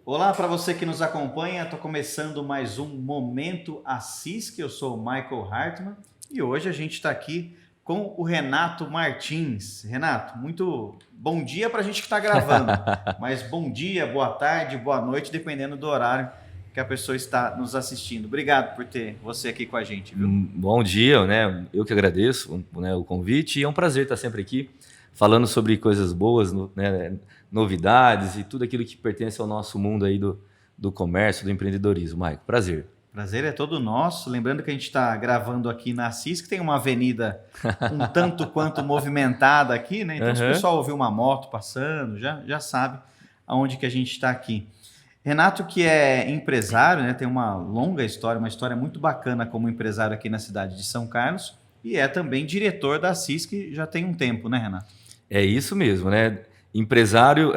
Olá para você que nos acompanha, estou começando mais um Momento Assis, que eu sou o Michael Hartmann e hoje a gente está aqui com o Renato Martins. Renato, muito bom dia para a gente que está gravando, mas bom dia, boa tarde, boa noite, dependendo do horário que a pessoa está nos assistindo. Obrigado por ter você aqui com a gente, viu? Bom dia, né? Eu que agradeço, né, o convite e é um prazer estar sempre aqui falando sobre coisas boas, né, novidades e tudo aquilo que pertence ao nosso mundo aí do comércio, do empreendedorismo. Maico, prazer. Prazer é todo nosso. Lembrando que a gente está gravando aqui na Assis, que tem uma avenida um tanto quanto movimentada aqui, né? Então, se o Aham. pessoal ouvir uma moto passando, já sabe aonde que a gente está aqui. Renato, que é empresário, né? Tem uma longa história, uma história muito bacana como empresário aqui na cidade de São Carlos, e é também diretor da Assis, que já tem um tempo, né, Renato? É isso mesmo, né? Empresário,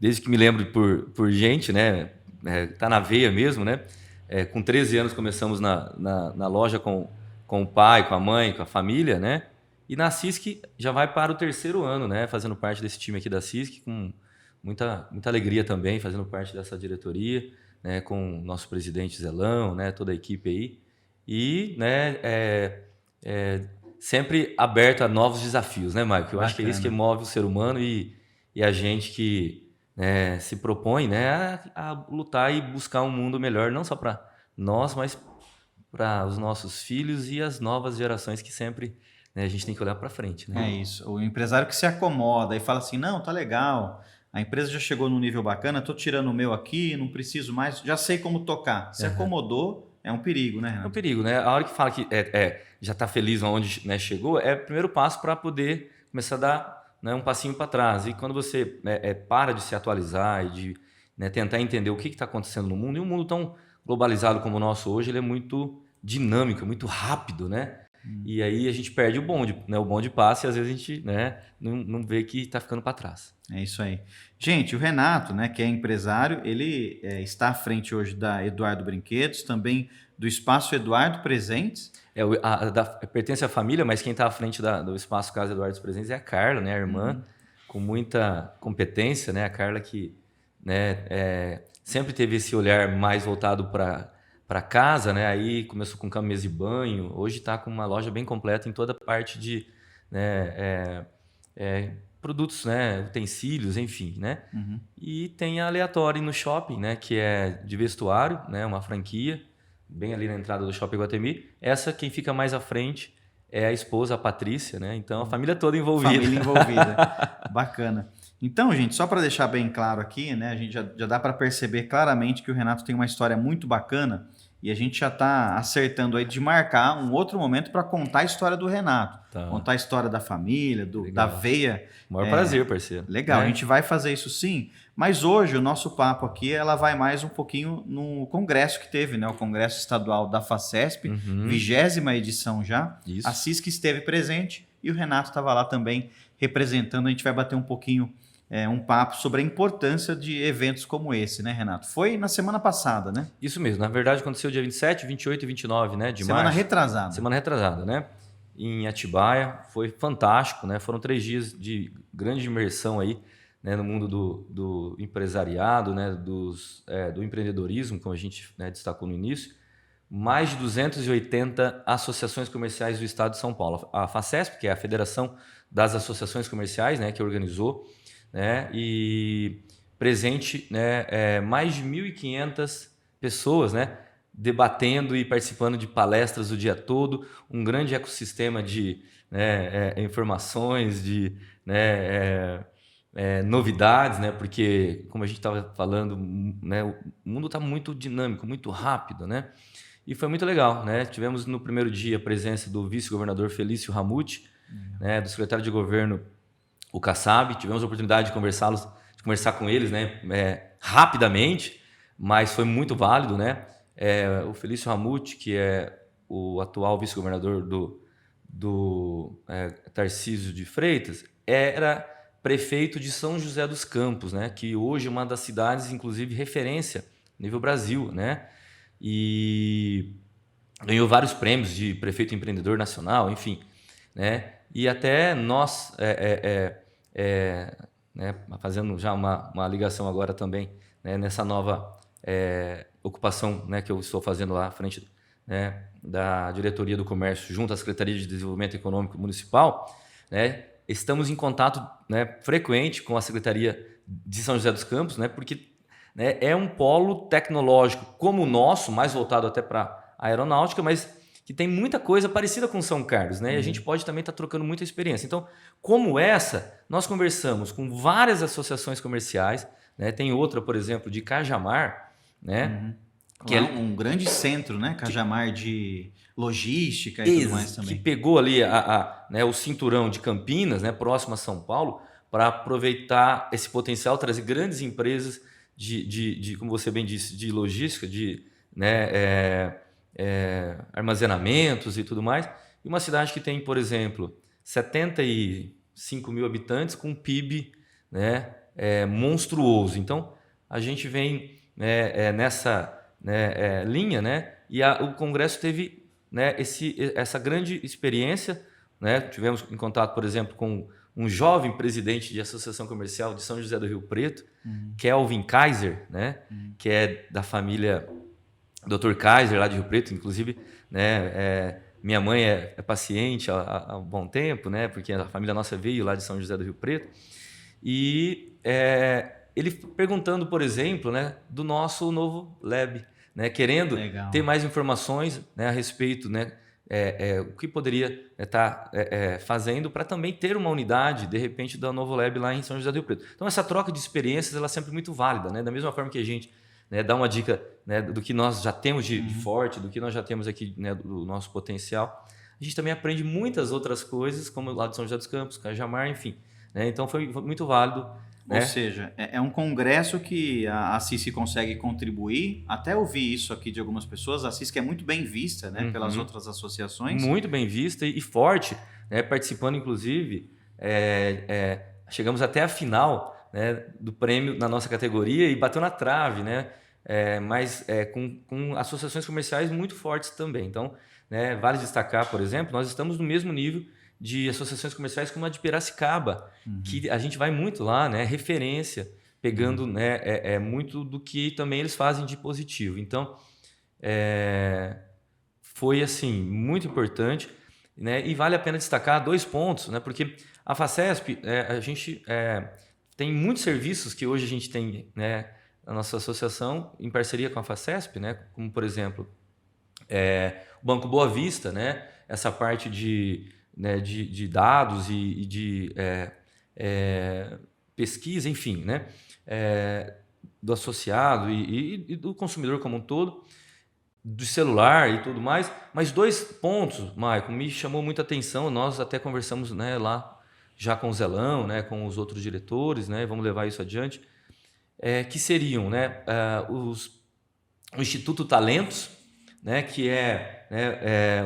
desde que me lembro por gente, né? Tá na veia mesmo, né? Com 13 anos começamos na loja com o pai, com a mãe, com a família, né? E na CISC já vai para o terceiro ano, né? Fazendo parte desse time aqui da CISC, com muita alegria também, fazendo parte dessa diretoria, né? Com o nosso presidente Zelão, né? Toda a equipe aí. E, né? Sempre aberto a novos desafios, né, Maicon? Eu acho que é isso que Bacana. move o ser humano e a gente que, né, se propõe, né, a lutar e buscar um mundo melhor, não só para nós, mas para os nossos filhos e as novas gerações que sempre, né, a gente tem que olhar para frente, né? É isso. O empresário que se acomoda e fala assim: não, tá legal, a empresa já chegou num nível bacana, tô tirando o meu aqui, não preciso mais, já sei como tocar. Se Aham. acomodou, é um perigo, né, É um Renato? perigo, né? A hora que fala que já está feliz onde, né, chegou, é o primeiro passo para poder começar a dar, né, um passinho para trás. E quando você para de se atualizar e de, né, tentar entender o que está acontecendo no mundo, e um mundo tão globalizado como o nosso hoje, ele é muito dinâmico, muito rápido, né? Hum. E aí a gente perde o bonde, né? O bonde passa e às vezes a gente, né, não vê que está ficando para trás. É isso aí. Gente, o Renato, né, que é empresário, ele está à frente hoje da Eduardo Brinquedos, também do Espaço Eduardo Presentes. Pertence à família, mas quem está à frente do Espaço Casa Eduardo dos Presentes é a Carla, né, a irmã, Uhum. com muita competência, né, a Carla que, né, sempre teve esse olhar mais voltado para casa, né, aí começou com cama, mesa e banho, hoje está com uma loja bem completa em toda a parte de, né, produtos, né, utensílios, enfim, né, Uhum. e tem a Aleatória no shopping, né, que é de vestuário, né, uma franquia, bem ali na entrada do Shopping Guatemi. Essa, quem fica mais à frente é a esposa, a Patrícia, né? Então, a família toda envolvida. Família envolvida. Bacana. Então, gente, só para deixar bem claro aqui, né, a gente já dá para perceber claramente que o Renato tem uma história muito bacana e a gente já está acertando aí de marcar um outro momento para contar a história do Renato, Tá, contar a história da família, da legal. veia. Maior prazer, parceiro. Legal, a Né? gente vai fazer isso sim, mas hoje o nosso papo aqui ela vai mais um pouquinho no congresso que teve, né? O Congresso Estadual da FACESP, Uhum, 20ª edição já. A isso. CISC esteve presente e o Renato estava lá também representando. A gente vai bater um pouquinho, um papo sobre a importância de eventos como esse, né, Renato? Foi na semana passada, né? Isso mesmo. Na verdade, aconteceu dia 27, 28 e 29, né, de Semana março. retrasada. Semana retrasada, né? Em Atibaia. Foi fantástico, né? Foram 3 dias de grande imersão aí, né, no mundo do empresariado, né, do empreendedorismo, como a gente, né, destacou no início. Mais de 280 associações comerciais do estado de São Paulo. A FACESP, que é a Federação das Associações Comerciais, né, que organizou, né, e presente, né, mais de 1.500 pessoas, né, debatendo e participando de palestras o dia todo, um grande ecossistema de, né, informações, de, né, novidades, né, porque, como a gente estava falando, né, o mundo está muito dinâmico, muito rápido, né? E foi muito legal, né? Tivemos no primeiro dia a presença do vice-governador Felício Ramute, né, do secretário de governo, o Kassab. Tivemos a oportunidade de conversar com eles, né, rapidamente, mas foi muito válido, né? O Felício Ramute, que é o atual vice-governador do Tarcísio de Freitas, era prefeito de São José dos Campos, né, que hoje é uma das cidades, inclusive, referência nível Brasil, né? E ganhou vários prêmios de prefeito empreendedor nacional, enfim, né? E até nós né, fazendo já uma ligação agora também, né, nessa nova ocupação, né, que eu estou fazendo lá à frente, né, da Diretoria do Comércio junto à Secretaria de Desenvolvimento Econômico Municipal, né, estamos em contato, né, frequente com a Secretaria de São José dos Campos, né, porque, né, é um polo tecnológico como o nosso, mais voltado até para a aeronáutica, mas que tem muita coisa parecida com São Carlos, né? E a gente pode também estar trocando muita experiência. Então, como essa, nós conversamos com várias associações comerciais, né? Tem outra, por exemplo, de Cajamar, né? Que é um grande centro, né? Cajamar de logística e tudo mais também. Que pegou ali né, o cinturão de Campinas, né, próximo a São Paulo, para aproveitar esse potencial, trazer grandes empresas de como você bem disse, de logística, de, né, armazenamentos e tudo mais. E uma cidade que tem, por exemplo, 75 mil habitantes com um PIB, né, monstruoso. Então, a gente vem, né, nessa, né, linha, né, e o Congresso teve, né, essa grande experiência, né. Tivemos em contato, por exemplo, com um jovem presidente de associação comercial de São José do Rio Preto, Kelvin Kaiser, né, que é da família Dr. Kaiser, lá de Rio Preto, inclusive, né, minha mãe é paciente há um bom tempo, né, porque a família nossa veio lá de São José do Rio Preto, e ele perguntando, por exemplo, né, do nosso novo lab, né, querendo ter mais informações, né, a respeito, né, o que poderia estar fazendo para também ter uma unidade, de repente, da Novo Lab lá em São José do Rio Preto. Então, essa troca de experiências ela é sempre muito válida, né, da mesma forma que a gente, né, dá uma dica, né, do que nós já temos de forte, do que nós já temos aqui, né, do nosso potencial. A gente também aprende muitas outras coisas, como lá de São José dos Campos, Cajamar, enfim. Né? Então, foi muito válido. Ou seja, é um congresso que a CISC consegue contribuir. Até ouvi isso aqui de algumas pessoas. A CISC é muito bem vista, né, pelas outras associações. Muito bem vista e forte, né, participando, inclusive, chegamos até a final, né, do prêmio na nossa categoria e bateu na trave, né, mas com associações comerciais muito fortes também. Então, né, vale destacar, por exemplo, nós estamos no mesmo nível de associações comerciais como a de Piracicaba, que a gente vai muito lá, né, referência, pegando, né, muito do que também eles fazem de positivo. Então, foi assim muito importante, né, e vale a pena destacar 2 pontos, né, porque a Facesp, a gente tem muitos serviços que hoje a gente tem, né, na nossa associação em parceria com a Facesp, né, como por exemplo o Banco Boa Vista, né, essa parte de dados e de pesquisa, enfim, né, do associado e do consumidor como um todo, do celular e tudo mais. Mas 2 pontos, Maicon, me chamou muita atenção. Nós até conversamos, né, lá já com o Zelão, né, com os outros diretores, né, vamos levar isso adiante, que seriam, né, o Instituto Talentos, né, que é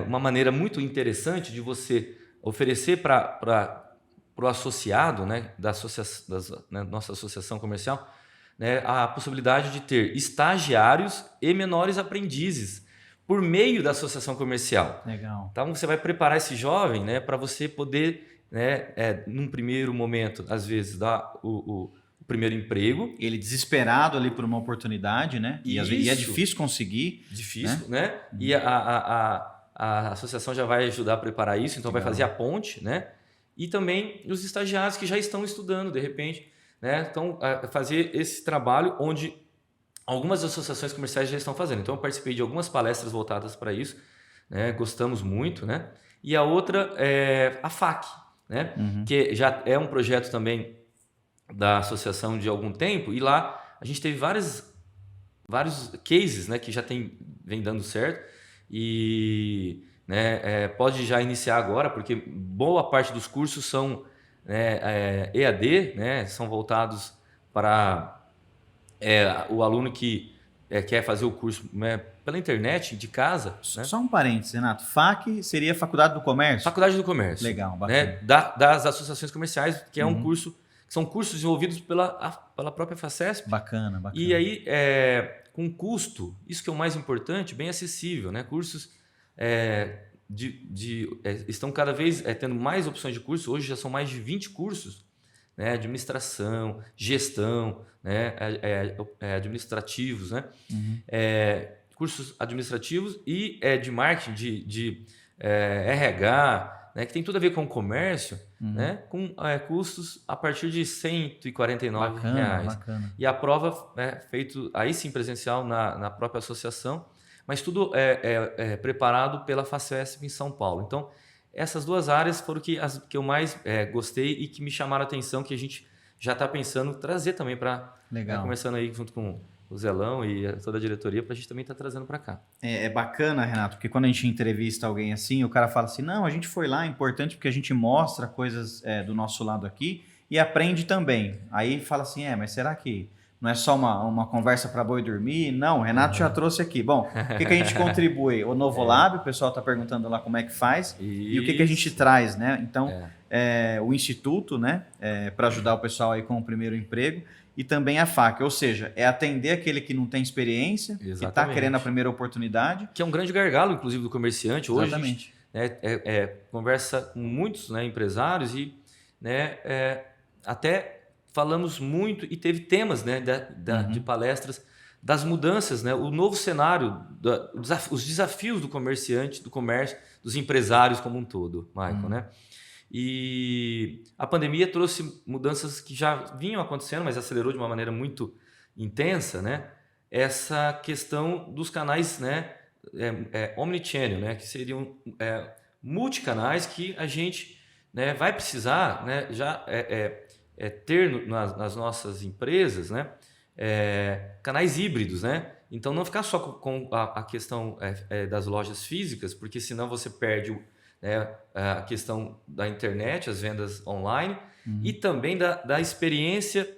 uma maneira muito interessante de você oferecer para o associado, né, da nossa associação comercial, né, a possibilidade de ter estagiários e menores aprendizes por meio da associação comercial. Legal. Então, você vai preparar esse jovem, né, para você poder, né, num primeiro momento, às vezes, dar o primeiro emprego. Ele desesperado ali por uma oportunidade, né? E é difícil conseguir. Difícil, né? E a associação já vai ajudar a preparar isso, então vai fazer a ponte, né? E também os estagiários que já estão estudando, de repente, né? Então, fazer esse trabalho onde algumas associações comerciais já estão fazendo. Então, eu participei de algumas palestras voltadas para isso, né? Gostamos muito, né? E a outra é a FAC, né? Que já é um projeto também da associação de algum tempo, e lá a gente teve vários cases, né, que já vem dando certo, e, né, pode já iniciar agora, porque boa parte dos cursos são, né, EAD, né, são voltados para o aluno que quer fazer o curso, né, pela internet, de casa. Né? Só um parênteses, Renato. FAC seria Faculdade do Comércio? Faculdade do Comércio. Legal, bacana. Né, das associações comerciais, que é um curso, são cursos desenvolvidos pela própria Facesp. Bacana. E aí, com custo, isso que é o mais importante, bem acessível, né? Cursos estão cada vez tendo mais opções de curso. Hoje já são mais de 20 cursos, né, administração, gestão, né, administrativos, né, cursos administrativos e de marketing, de RH, né, que tem tudo a ver com o comércio, né, com custos a partir de R$ 149. Bacana. E a prova é feita aí sim presencial na própria associação, mas tudo preparado pela FACESP em São Paulo. Então, essas duas áreas foram as que eu mais gostei e que me chamaram a atenção, que a gente já está pensando trazer também para... começando aí junto com o Zelão e toda a diretoria, para a gente também estar trazendo para cá. É bacana, Renato, porque quando a gente entrevista alguém assim, o cara fala assim, não, a gente foi lá, é importante porque a gente mostra coisas do nosso lado aqui e aprende também. Aí fala assim, mas será que não é só uma conversa para boi dormir? Não, o Renato já trouxe aqui. Bom, o que a gente contribui? O Novo Lab, o pessoal está perguntando lá como é que faz. Isso. E o que a gente traz, né? Então, o Instituto, né? Para ajudar o pessoal aí com o primeiro emprego. E também a FAC, ou seja, é atender aquele que não tem experiência, que está querendo a primeira oportunidade. Que é um grande gargalo, inclusive, do comerciante. Hoje Exatamente. A gente conversa com muitos, né, empresários e até falamos muito e teve temas, né, de palestras das mudanças, né, o novo cenário, os desafios do comerciante, do comércio, dos empresários como um todo, Michael, né? E a pandemia trouxe mudanças que já vinham acontecendo, mas acelerou de uma maneira muito intensa, né? Essa questão dos canais, né? Omnichannel, né? Que seriam multicanais que a gente, né, vai precisar, né, já ter nas nossas empresas, né, canais híbridos, né? Então não ficar só com a questão das lojas físicas, porque senão você perde a questão da internet, as vendas online, e também da experiência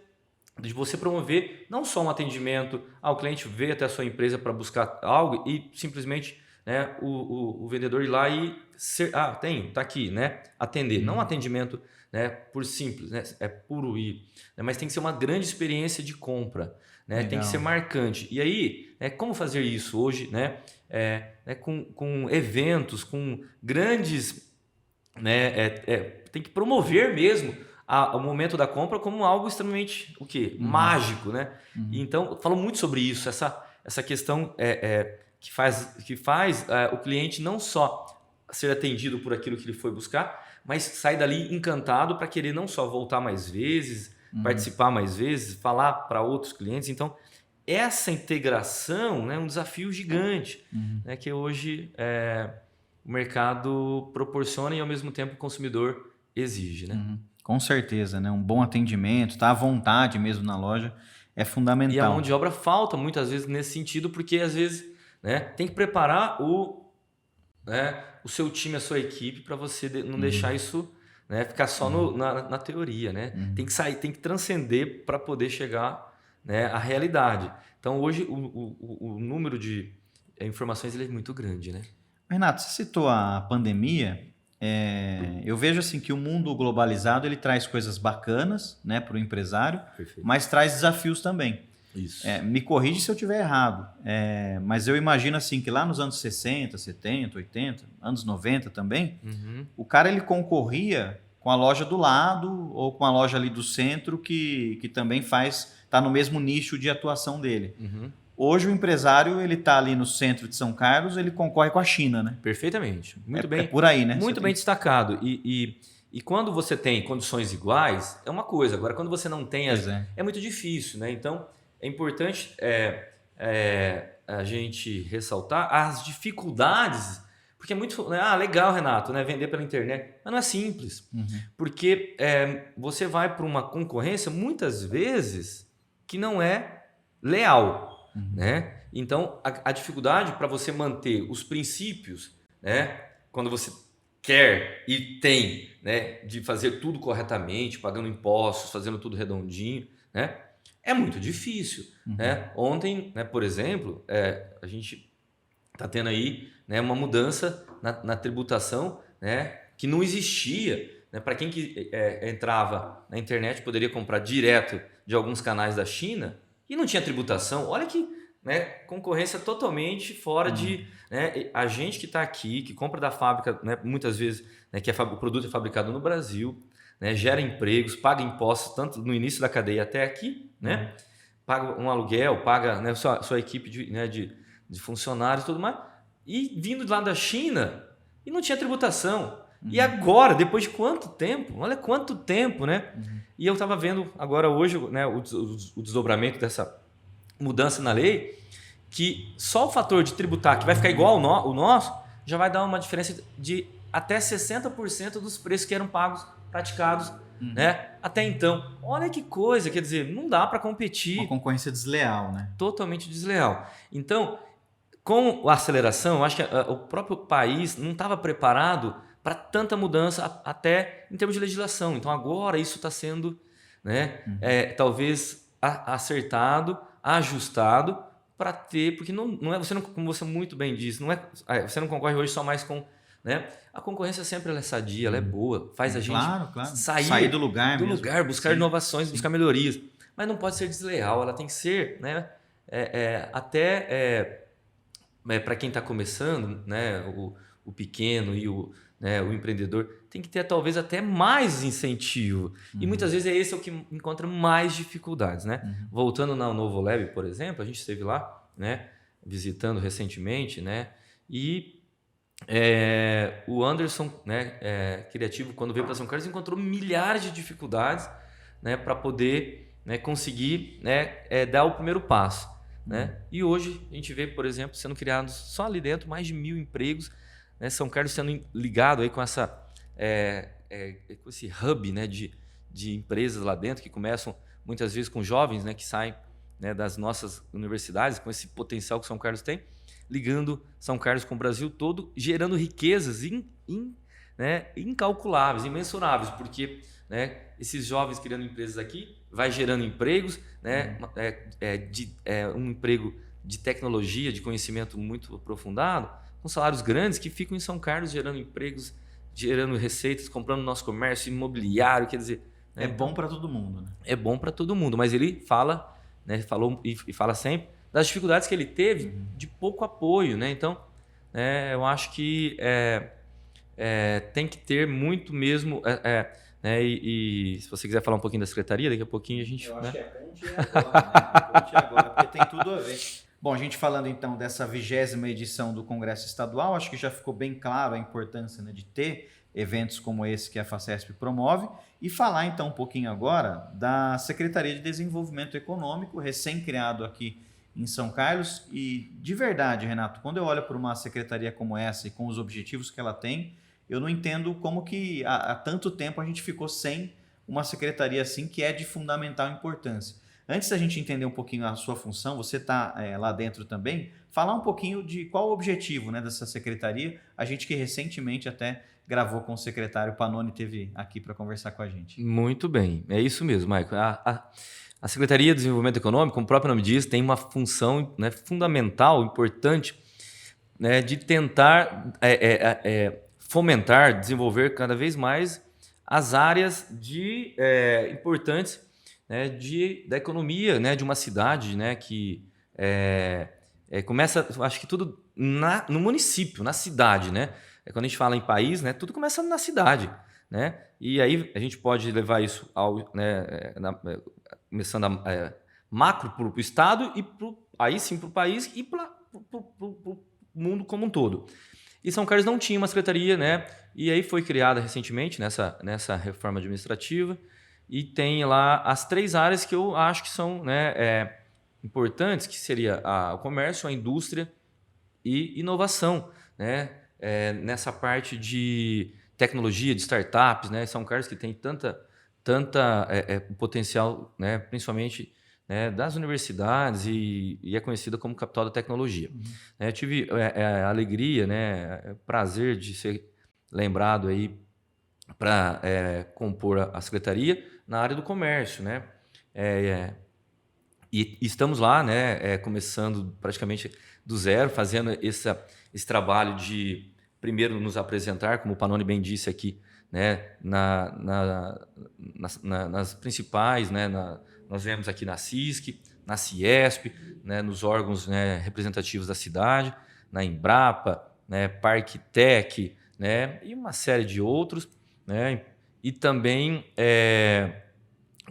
de você promover não só um atendimento, o cliente veio até a sua empresa para buscar algo e simplesmente, né, o vendedor ir lá e está aqui, né, atender, não um atendimento, né, por simples, né, puro ir, né, mas tem que ser uma grande experiência de compra, né, tem que ser marcante. E aí, como fazer isso hoje, né? Com eventos, com grandes, né, tem que promover mesmo o momento da compra como algo extremamente mágico, né? Então, falo muito sobre isso, essa questão que faz o cliente não só ser atendido por aquilo que ele foi buscar, mas sai dali encantado para querer não só voltar mais vezes, participar mais vezes, falar para outros clientes. Então, essa integração, né, é um desafio gigante, né, que hoje o mercado proporciona e, ao mesmo tempo, o consumidor exige. Né? Com certeza, né? Um bom atendimento, tá à vontade mesmo na loja, é fundamental. E a mão de obra falta muitas vezes nesse sentido, porque às vezes, né, tem que preparar o seu time, a sua equipe, para você não deixar isso, né, ficar só na teoria. Né? Tem que sair, tem que transcender para poder chegar, né, à realidade. Então, hoje, o número de informações ele é muito grande. Né? Renato, você citou a pandemia. Eu vejo assim que o mundo globalizado ele traz coisas bacanas, né, para o empresário, Perfeito. Mas traz desafios também. Isso. Me corrige se eu estiver errado, mas eu imagino assim que lá nos anos 60, 70, 80, anos 90 também, o cara ele concorria com a loja do lado ou com a loja ali do centro que também está no mesmo nicho de atuação dele. Hoje o empresário ele está ali no centro de São Carlos, ele concorre com a China, né? Perfeitamente. Muito bem. É por aí, né? Muito bem destacado. E quando você tem condições iguais, é uma coisa. Agora, quando você não tem, é muito difícil, né? Então, é importante a gente ressaltar as dificuldades, porque é muito... legal, Renato, né? Vender pela internet. Mas não é simples. Porque você vai para uma concorrência, muitas vezes, que não é leal. Né? Então, a dificuldade para você manter os princípios, né? Quando você quer e tem, né, de fazer tudo corretamente, pagando impostos, fazendo tudo redondinho, né? É muito difícil. Né? Ontem, né, por exemplo, a gente está tendo aí, né, uma mudança na tributação, né, que não existia. Né? Para quem que entrava na internet, poderia comprar direto de alguns canais da China e não tinha tributação. Olha que né, concorrência totalmente fora de... Né, a gente que está aqui, que compra da fábrica, né, muitas vezes, né, que o produto é fabricado no Brasil, né, gera empregos, paga impostos, tanto no início da cadeia até aqui, né, paga um aluguel, paga, né, sua equipe de funcionários e tudo mais, e vindo lá da China, e não tinha tributação. E agora, depois de quanto tempo? Olha quanto tempo, né? E eu estava vendo agora hoje, né, o desdobramento dessa mudança na lei, que só o fator de tributar, que vai ficar igual o nosso, já vai dar uma diferença de até 60% dos preços que eram pagos, praticados, né? Até então. Olha que coisa, quer dizer, não dá para competir. Uma concorrência desleal, né? Totalmente desleal. Então, com a aceleração, eu acho que o próprio país não estava preparado para tanta mudança até em termos de legislação. Então, agora isso está sendo, né, talvez acertado, ajustado para ter, porque não é, você não, como você muito bem disse, não é, você não concorre hoje só mais com, né, a concorrência sempre ela é sadia, ela é boa, faz a gente sair do lugar, buscar inovações, buscar melhorias, mas não pode ser desleal, ela tem que ser, né, para quem está começando, né, o pequeno e o empreendedor, tem que ter talvez até mais incentivo. E muitas vezes esse é o que encontra mais dificuldades. Né? Voltando na Novo Lab, por exemplo, a gente esteve lá, né, visitando recentemente, né, e o Anderson, né, criativo, quando veio para São Carlos, encontrou milhares de dificuldades, né, para poder, né, conseguir, né, dar o primeiro passo. Né? E hoje a gente vê, por exemplo, sendo criados só ali dentro mais de 1.000 empregos, né? São Carlos sendo ligado aí com essa com esse hub, né, de empresas lá dentro, que começam muitas vezes com jovens, né, que saem, né, das nossas universidades, com esse potencial que São Carlos tem, ligando São Carlos com o Brasil todo, gerando riquezas né, incalculáveis, imensuráveis, porque, né, esses jovens criando empresas aqui vai gerando empregos, né, um emprego de tecnologia, de conhecimento muito aprofundado, com salários grandes que ficam em São Carlos gerando empregos, gerando receitas, comprando nosso comércio imobiliário, quer dizer... Né, bom para todo mundo. Né? É bom para todo mundo, mas ele fala, né, falou e fala sempre das dificuldades que ele teve de pouco apoio. Né? Então, eu acho que tem que ter muito mesmo... né? E se você quiser falar um pouquinho da secretaria, daqui a pouquinho a gente... Eu acho que é ponte agora, né? Ponte agora, porque tem tudo a ver. Bom, a gente falando então dessa 20ª edição do Congresso Estadual, acho que já ficou bem claro a importância, né, de ter eventos como esse que a FACESP promove, e falar então um pouquinho agora da Secretaria de Desenvolvimento Econômico, recém-criado aqui em São Carlos. E de verdade, Renato, quando eu olho para uma secretaria como essa e com os objetivos que ela tem, eu não entendo como que há tanto tempo a gente ficou sem uma secretaria assim, que é de fundamental importância. Antes da gente entender um pouquinho a sua função, você está lá dentro também, falar um pouquinho de qual o objetivo, né, dessa secretaria, a gente que recentemente até gravou com o secretário Panoni, teve aqui para conversar com a gente. Muito bem, é isso mesmo, Maicon. A Secretaria de Desenvolvimento Econômico, como o próprio nome diz, tem uma função, né, fundamental, importante, né, de tentar fomentar, desenvolver cada vez mais as áreas importantes, né, da economia, né, de uma cidade, né, que começa, acho que tudo no município, na cidade. Né? Quando a gente fala em país, né, tudo começa na cidade. Né? E aí a gente pode levar isso começando macro para o Estado e aí sim para o país e para o mundo como um todo. E São Carlos não tinha uma secretaria, né? E aí foi criada recentemente nessa reforma administrativa, e tem lá as 3 áreas que eu acho que são, né, importantes, que seria o comércio, a indústria e inovação. Né? Nessa parte de tecnologia, de startups, né? São Carlos que tem tanta potencial, né? Principalmente, né, das universidades, e é conhecida como capital da tecnologia. Eu tive a alegria, né, prazer de ser lembrado aí para compor a secretaria na área do comércio. Né? E estamos lá, né, começando praticamente do zero, fazendo esse trabalho de primeiro nos apresentar, como o Panoni bem disse aqui, né, nas principais, né, nós vemos aqui na CISC, na Ciesp, né, nos órgãos, né, representativos da cidade, na Embrapa, né, Parktec, né, e uma série de outros, né, e também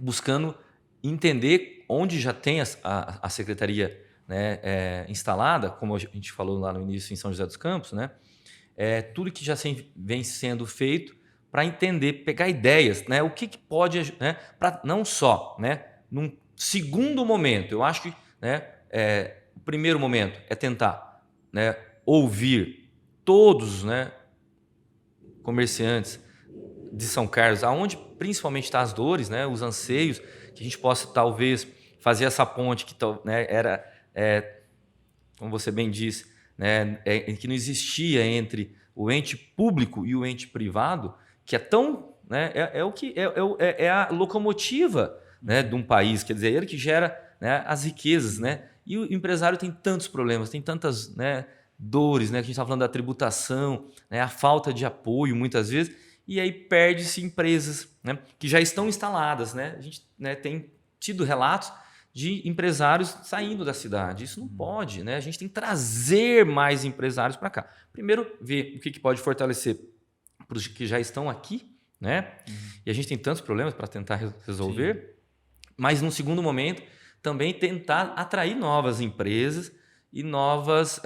buscando entender onde já tem a secretaria, né, instalada, como a gente falou lá no início em São José dos Campos, né, tudo que já vem sendo feito para entender, pegar ideias, né, o que pode, né, para não só, né, num segundo momento, eu acho que, né, o primeiro momento é tentar, né, ouvir todos, né, comerciantes de São Carlos, aonde principalmente está as dores, né, os anseios, que a gente possa talvez fazer essa ponte que, né, era, como você bem disse, né, que não existia entre o ente público e o ente privado, que é tão, né, é a locomotiva, né, de um país, quer dizer, ele que gera, né, as riquezas, né, e o empresário tem tantos problemas, tem tantas, né, dores, né, que a gente está falando da tributação, né, a falta de apoio muitas vezes, e aí perde-se empresas, né, que já estão instaladas, né, a gente, né, tem tido relatos de empresários saindo da cidade. Isso não pode, né? A gente tem que trazer mais empresários para cá. Primeiro, ver o que pode fortalecer para os que já estão aqui, né? E a gente tem tantos problemas para tentar resolver. Sim. Mas, num segundo momento, também tentar atrair novas empresas e novos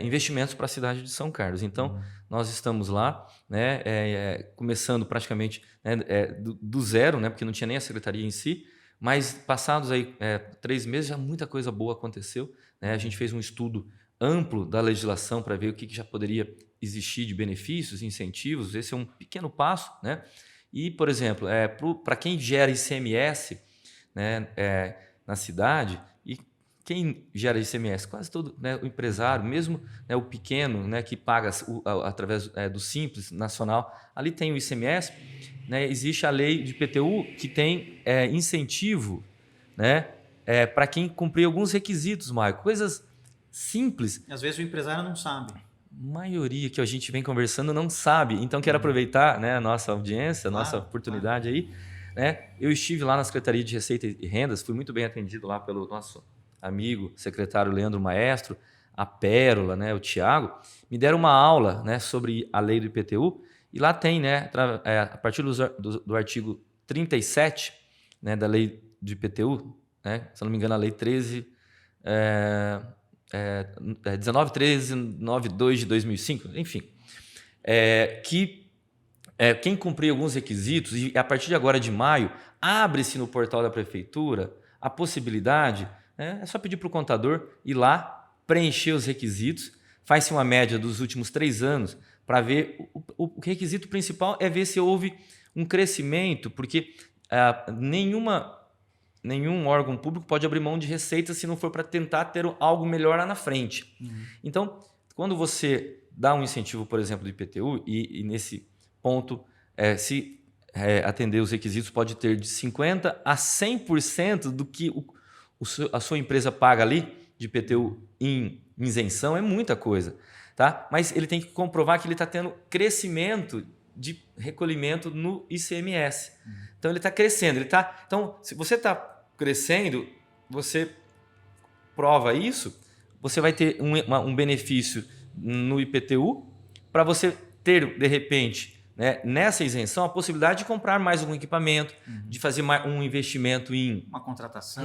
investimentos para a cidade de São Carlos. Então, nós estamos lá, né? Começando praticamente, né, do zero, né? Porque não tinha nem a secretaria em si. Mas passados aí 3 meses, já muita coisa boa aconteceu, né? A gente fez um estudo amplo da legislação para ver o que já poderia existir de benefícios, incentivos. Esse é um pequeno passo, né? E, por exemplo, para quem gera ICMS, né, na cidade, e quem gera ICMS? Quase todo, né, o empresário, mesmo, né, o pequeno, né, que paga através do Simples Nacional, ali tem o ICMS. Né, existe a lei de IPTU que tem incentivo, né, para quem cumprir alguns requisitos, Maico, coisas simples. Às vezes o empresário não sabe. A maioria que a gente vem conversando não sabe. Então, quero aproveitar, né, a nossa audiência, a nossa oportunidade aí. Né? Eu estive lá na Secretaria de Receita e Rendas, fui muito bem atendido lá pelo nosso amigo, secretário Leandro Maestro, a Pérola, né, o Tiago. Me deram uma aula, né, sobre a lei do IPTU. E lá tem, né, a partir do artigo 37, né, da lei de IPTU, né, se não me engano, a lei 19.1392 de 2005, enfim, que quem cumprir alguns requisitos, e a partir de agora de maio, abre-se no portal da prefeitura a possibilidade, né, é só pedir para o contador ir lá, preencher os requisitos, faz-se uma média dos últimos 3 anos, para ver, o requisito principal é ver se houve um crescimento, porque nenhum órgão público pode abrir mão de receita se não for para tentar ter algo melhor lá na frente. Então, quando você dá um incentivo, por exemplo, do IPTU, e nesse ponto, se atender os requisitos, pode ter de 50% a 100% do que a sua empresa paga ali de IPTU em isenção, é muita coisa. Tá? Mas ele tem que comprovar que ele está tendo crescimento de recolhimento no ICMS. Então, ele está crescendo. Então, se você está crescendo, você prova isso, você vai ter um benefício no IPTU para você ter, de repente, né, nessa isenção, a possibilidade de comprar mais um equipamento, de fazer um investimento em uma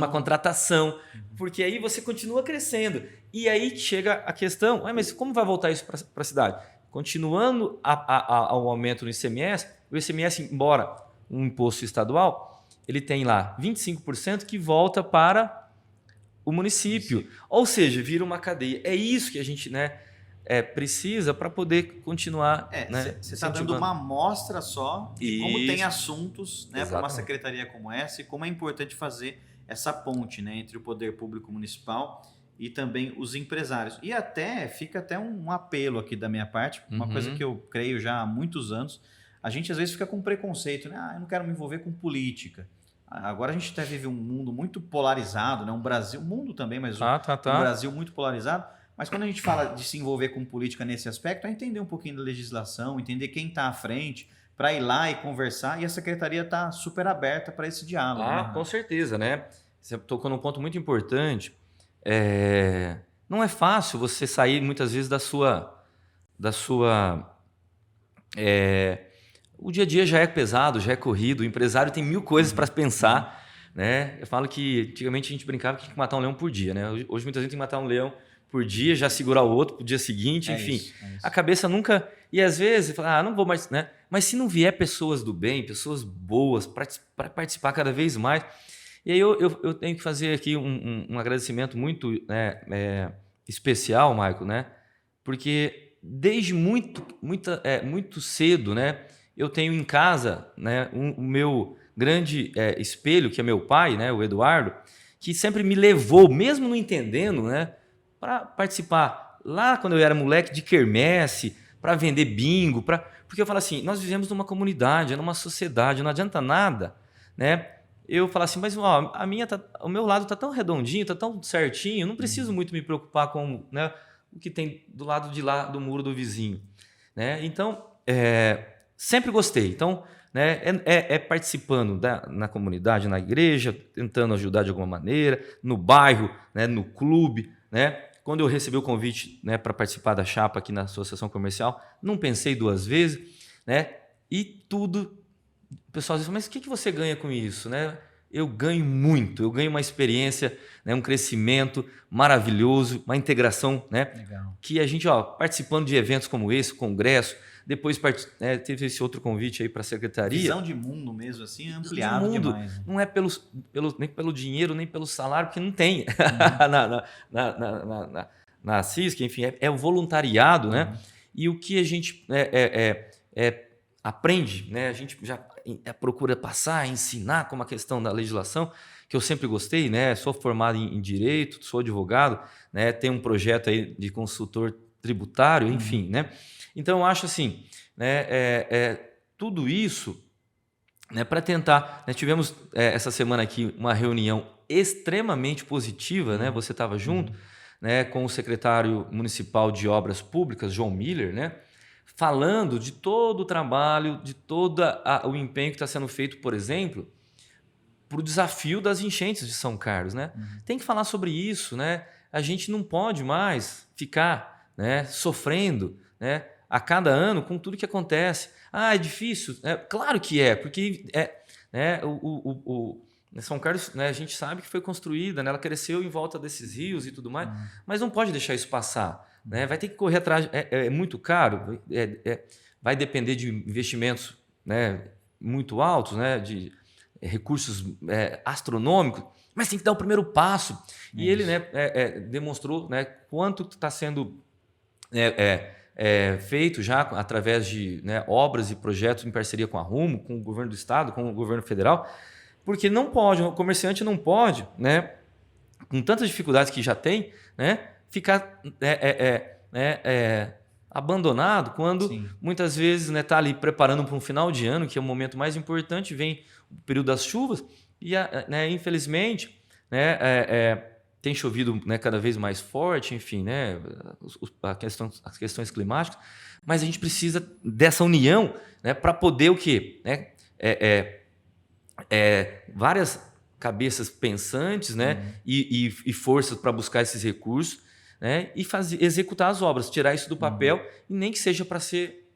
contratação, porque aí você continua crescendo. E aí chega a questão, mas como vai voltar isso para a cidade? Continuando ao aumento no ICMS, o ICMS, embora um imposto estadual, ele tem lá 25% que volta para o município. Ou seja, vira uma cadeia. É isso que a gente, né, precisa para poder continuar. Você está dando uma amostra só de como tem assuntos, né, para uma secretaria como essa e como é importante fazer essa ponte, né, entre o poder público municipal e também os empresários. E fica até um apelo aqui da minha parte, uma coisa que eu creio já há muitos anos. A gente às vezes fica com preconceito, né? Eu não quero me envolver com política. Agora a gente até vive um mundo muito polarizado, né? Um mundo também, mas um Brasil muito polarizado. Mas quando a gente fala de se envolver com política nesse aspecto, é entender um pouquinho da legislação, entender quem está à frente, para ir lá e conversar. E a secretaria está super aberta para esse diálogo. Com certeza, né? você tocou num ponto muito importante. Não é fácil você sair muitas vezes da sua o dia a dia já é pesado, já é corrido, o empresário tem 1000 coisas para pensar, né? Eu falo que antigamente a gente brincava que tinha que matar um leão por dia, né? Hoje muita gente tem que matar um leão por dia, já segurar o outro pro dia seguinte, enfim. Isso. A cabeça nunca... E às vezes, fala, não vou mais, né? Mas se não vier pessoas do bem, pessoas boas para participar cada vez mais... E aí eu tenho que fazer aqui um agradecimento muito especial, Michael, né? Porque desde muito cedo, né? Eu tenho em casa, né, o meu grande espelho, que é meu pai, né, o Eduardo, que sempre me levou, mesmo não entendendo, né, para participar lá quando eu era moleque de quermesse, para vender bingo, porque eu falo assim, nós vivemos numa comunidade, numa sociedade, não adianta nada, né? Eu falo assim, mas ó, o meu lado tá tão redondinho, tá tão certinho, eu não preciso muito me preocupar com, né, o que tem do lado de lá do muro do vizinho, né? Então, sempre gostei. Então, né, participando na comunidade, na igreja, tentando ajudar de alguma maneira, no bairro, né, no clube, né? Quando eu recebi o convite, né, para participar da chapa aqui na associação comercial, não pensei 2 vezes, né? E tudo, o pessoal diz, mas o que você ganha com isso, né? Eu ganho muito, eu ganho uma experiência, né, um crescimento maravilhoso, uma integração, né? Legal. Que a gente, participando de eventos como esse, congresso, depois teve esse outro convite aí para a secretaria. Visão de mundo mesmo, assim, ampliado demais. Né? Não é nem pelo dinheiro, nem pelo salário, porque não tem na CISC, enfim, é o voluntariado, né? E o que a gente aprende, né? A gente já procura passar, ensinar como a questão da legislação, que eu sempre gostei, né? Sou formado em direito, sou advogado, né? Tenho um projeto aí de consultor tributário, enfim, né? Então eu acho assim, né? Tudo isso, né? Para tentar, né? Tivemos essa semana aqui uma reunião extremamente positiva, né? Você estava junto, né? Com o secretário municipal de Obras Públicas, João Miller, né? Falando de todo o trabalho, de todo o empenho que está sendo feito, por exemplo, para o desafio das enchentes de São Carlos, né? Tem que falar sobre isso, né? A gente não pode mais ficar, né, sofrendo, né, a cada ano com tudo que acontece. Ah, é difícil? Claro que é, porque São Carlos, né, a gente sabe que foi construída, né, ela cresceu em volta desses rios e tudo mais, mas não pode deixar isso passar. Né? Vai ter que correr atrás, é muito caro, vai depender de investimentos, né, muito altos, né, de recursos astronômicos, mas tem que dar o primeiro passo. E ele, né, demonstrou, né, quanto está sendo feito já através de, né, obras e projetos em parceria com a Rumo, com o governo do estado, com o governo federal, porque não pode, o comerciante não pode, né, com tantas dificuldades que já tem, né, ficar abandonado quando muitas vezes está ali preparando para um final de ano, que é o momento mais importante, vem o período das chuvas e, infelizmente, né, tem chovido, né, cada vez mais forte, enfim, né, as questões climáticas, mas a gente precisa dessa união, né, para poder o quê? Né, várias cabeças pensantes, né, e forças para buscar esses recursos, né, e executar as obras, tirar isso do papel, e nem que seja para ser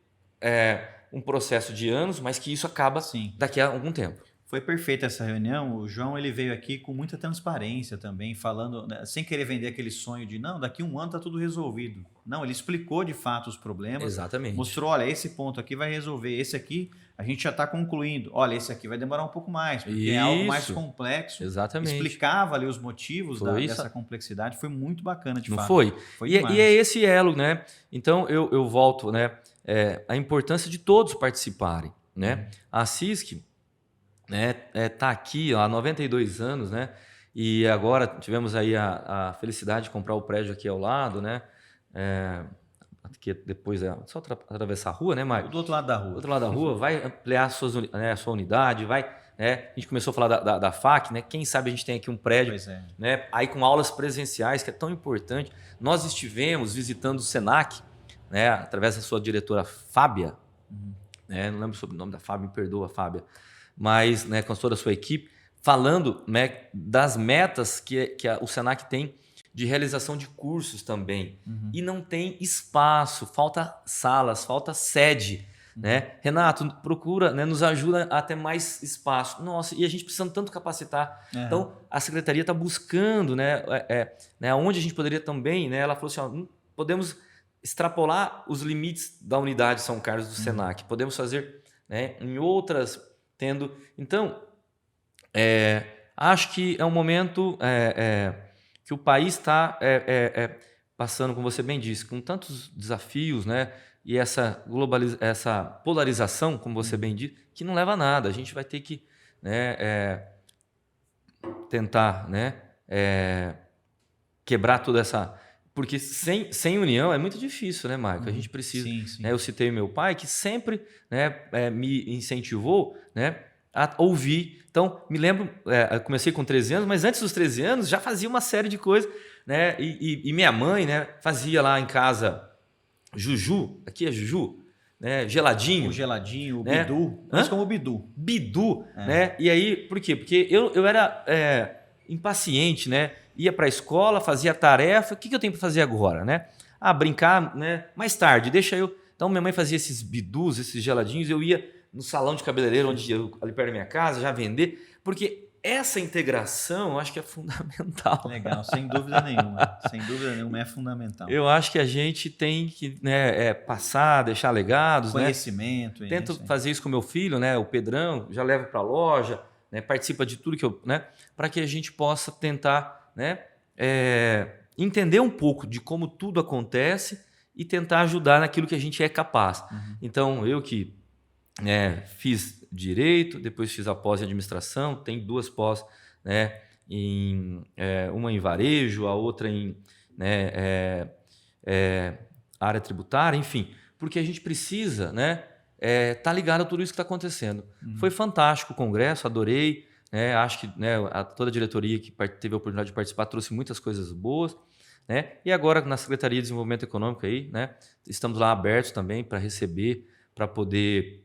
um processo de anos, mas que isso acaba daqui a algum tempo. Foi perfeita essa reunião. O João ele veio aqui com muita transparência também, falando, né, sem querer vender aquele sonho de não, daqui um ano está tudo resolvido. Não, ele explicou de fato os problemas. Exatamente. Mostrou, olha, esse ponto aqui vai resolver, esse aqui a gente já está concluindo. Olha, esse aqui vai demorar um pouco mais, porque é algo mais complexo. Exatamente. Explicava ali os motivos dessa complexidade. Foi muito bacana, de fato. Não foi? E é esse elo, né? Então eu volto, né? A importância de todos participarem, né? A CISC, né, tá aqui há 92 anos, né? E agora tivemos aí a felicidade de comprar o prédio aqui ao lado, né? Que depois só atravessar a rua, né, Maicon? Do outro lado da rua. Do outro lado da rua, vai ampliar a sua unidade, vai, né? A gente começou a falar da FAC, né? Quem sabe a gente tem aqui um prédio, né? Aí com aulas presenciais, que é tão importante. Nós estivemos visitando o Senac, né? Através da sua diretora Fábia, né? Não lembro sobre o nome da Fábia, me perdoa, Fábia. Mas, né, com toda a sua equipe, falando, né, das metas que o Senac tem de realização de cursos também. E não tem espaço, falta salas, falta sede. Né? Renato, procura, né, nos ajuda a ter mais espaço. Nossa, e a gente precisando tanto capacitar. Então, a secretaria está buscando, né, onde a gente poderia também, né, ela falou assim, ó, podemos extrapolar os limites da unidade São Carlos do Senac, podemos fazer, né, em outras, tendo... Então, acho que é um momento que o país está passando, como você bem disse, com tantos desafios, né? E essa polarização, como você bem disse, que não leva a nada. A gente vai ter que, né, tentar, né, quebrar toda essa... Porque sem união é muito difícil, né, Marco? A gente precisa... Sim. Né, eu citei meu pai, que sempre, né, me incentivou, né, a ouvir. Então, me lembro, eu comecei com 13 anos, mas antes dos 13 anos já fazia uma série de coisas, né? E minha mãe, né, fazia lá em casa juju, aqui é juju, né, geladinho. O geladinho, o né? bidu, mas como o bidu. Bidu, né? E aí, por quê? Porque eu era impaciente, né? Ia para a escola, fazia tarefa, o que eu tenho para fazer agora, né? Brincar, né? Mais tarde, deixa eu... Então, minha mãe fazia esses bidus, esses geladinhos, eu ia no salão de cabeleireiro, ali perto da minha casa, já vender, porque essa integração eu acho que é fundamental. Legal, sem dúvida nenhuma. Sem dúvida nenhuma, é fundamental. Eu acho que a gente tem que, né, passar, deixar legados. Conhecimento. Né? Tento fazer isso com meu filho, né, o Pedrão, já levo para a loja, né, participa de tudo que eu... Né, para que a gente possa tentar, né, entender um pouco de como tudo acontece e tentar ajudar naquilo que a gente é capaz. Então, eu que fiz Direito, depois fiz a pós em Administração, tem 2 pós, né, uma em Varejo, a outra em área tributária, enfim, porque a gente precisa, né, tá ligado a tudo isso que está acontecendo. Foi fantástico o congresso, adorei, né, acho que, né, toda a diretoria que teve a oportunidade de participar trouxe muitas coisas boas, né, e agora na Secretaria de Desenvolvimento Econômico aí, né, estamos lá abertos também para receber, para poder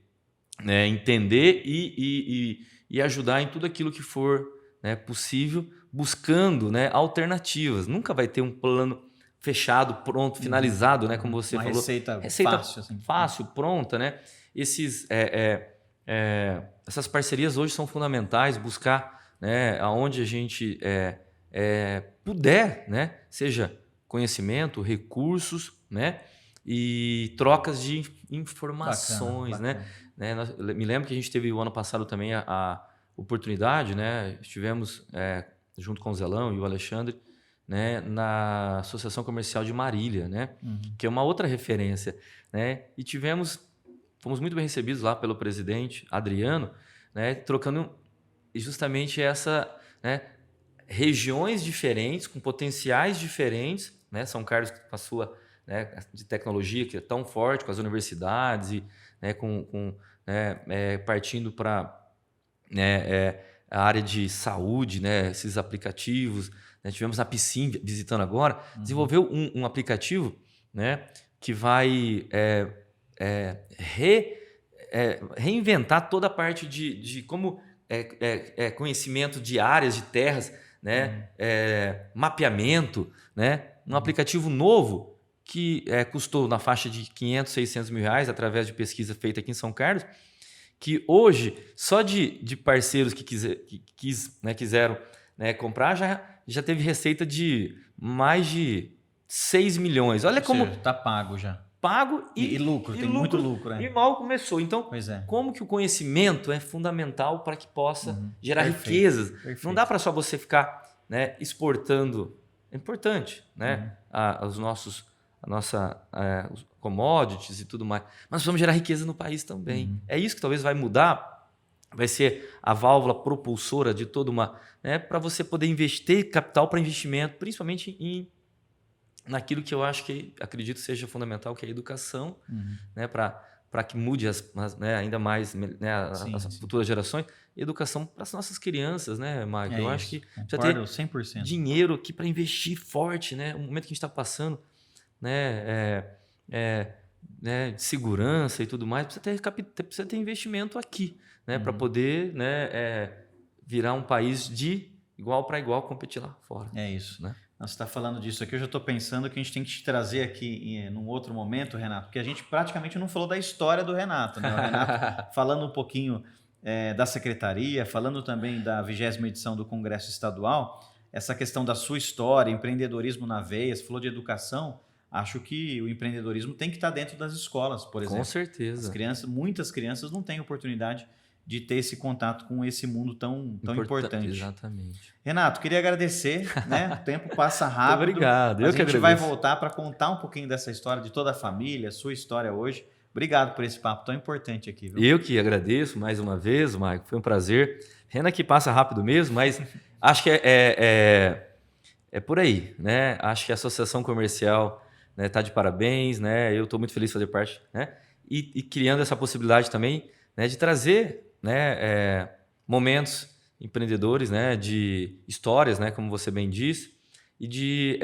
entender e ajudar em tudo aquilo que for, né, possível, buscando, né, alternativas. Nunca vai ter um plano fechado, pronto, finalizado, né, como você falou. Receita fácil. Assim. Fácil, pronta. Né? Essas parcerias hoje são fundamentais, buscar, né, aonde a gente puder, né, seja conhecimento, recursos, né, e trocas de informações. Bacana. Né? Me lembro que a gente teve o ano passado também a oportunidade, né? Estivemos junto com o Zelão e o Alexandre, né, na Associação Comercial de Marília, né? Que é uma outra referência. Né? E fomos muito bem recebidos lá pelo presidente Adriano, né, trocando justamente né, regiões diferentes, com potenciais diferentes, né? São Carlos com a sua, né, de tecnologia que é tão forte, com as universidades e, né, partindo para, né, a área de saúde, né, esses aplicativos. Né, tivemos a Piscin visitando agora, desenvolveu um aplicativo, né, que vai reinventar toda a parte de como conhecimento de áreas, de terras, né, mapeamento, né, um aplicativo novo que custou na faixa de 500, 600 mil reais através de pesquisa feita aqui em São Carlos, que hoje, só de parceiros que quiseram, né, comprar, já teve receita de mais de 6 milhões. Olha como... Está pago já. Pago e lucro, tem muito lucro. E mal começou. Então, como que o conhecimento é fundamental para que possa gerar riquezas. Perfeito. Não dá para só você ficar, né, exportando. É importante, né, os commodities e tudo mais. Mas vamos gerar riqueza no país também. É isso que talvez vai mudar, vai ser a válvula propulsora de toda uma... Né, para você poder investir capital para investimento, principalmente naquilo que eu acredito seja fundamental, que é a educação, né, para que mude ainda mais, né, as futuras gerações. Educação para as nossas crianças, né, Marco? Eu acho que precisa ter 100%. Dinheiro aqui para investir forte, né? O momento que a gente está passando, né, de segurança e tudo mais, precisa ter investimento aqui, né, para poder, né, virar um país de igual para igual competir lá fora. É isso. Né? Você está falando disso aqui, eu já estou pensando que a gente tem que te trazer aqui num outro momento, Renato, porque a gente praticamente não falou da história do Renato, né? O Renato falando um pouquinho da secretaria, falando também da 20ª edição do Congresso Estadual, essa questão da sua história, empreendedorismo na veia, você falou de educação, acho que o empreendedorismo tem que estar dentro das escolas, por exemplo. Com certeza. Muitas crianças não têm oportunidade de ter esse contato com esse mundo tão importante. Exatamente. Renato, queria agradecer, né? O tempo passa rápido. Obrigado, A gente vai voltar para contar um pouquinho dessa história de toda a família, sua história hoje. Obrigado por esse papo tão importante aqui. Viu? Eu que agradeço mais uma vez, Maicon, foi um prazer. Rena que passa rápido mesmo, mas acho que é por aí, né? Acho que a Associação Comercial está de parabéns, né? Eu estou muito feliz de fazer parte, né? E criando essa possibilidade também, né, de trazer, né, momentos empreendedores, né, de histórias, né, como você bem disse, e de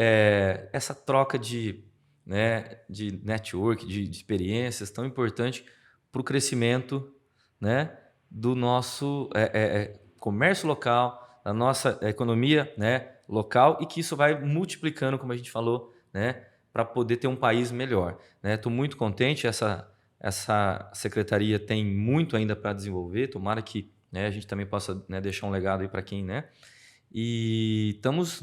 essa troca de network, de experiências tão importante para o crescimento, né, do nosso comércio local, da nossa economia, né, local, e que isso vai multiplicando, como a gente falou, né, para poder ter um país melhor. Estou muito contente, essa secretaria tem muito ainda para desenvolver, tomara que a gente também possa deixar um legado aí para quem, e estamos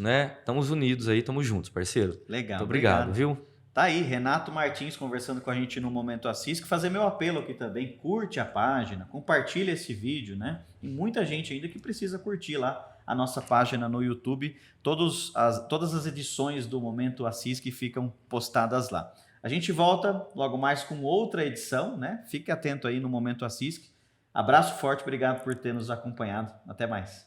unidos aí, estamos juntos, parceiro. Legal. Muito obrigado, viu? Tá aí, Renato Martins conversando com a gente no Momento Assis, que fazer meu apelo aqui também, curte a página, compartilha esse vídeo, né? Tem muita gente ainda que precisa curtir lá a nossa página no YouTube, todas as edições do Momento Assis que ficam postadas lá. A gente volta logo mais com outra edição, né? Fique atento aí no Momento Assis. Abraço forte, obrigado por ter nos acompanhado. Até mais.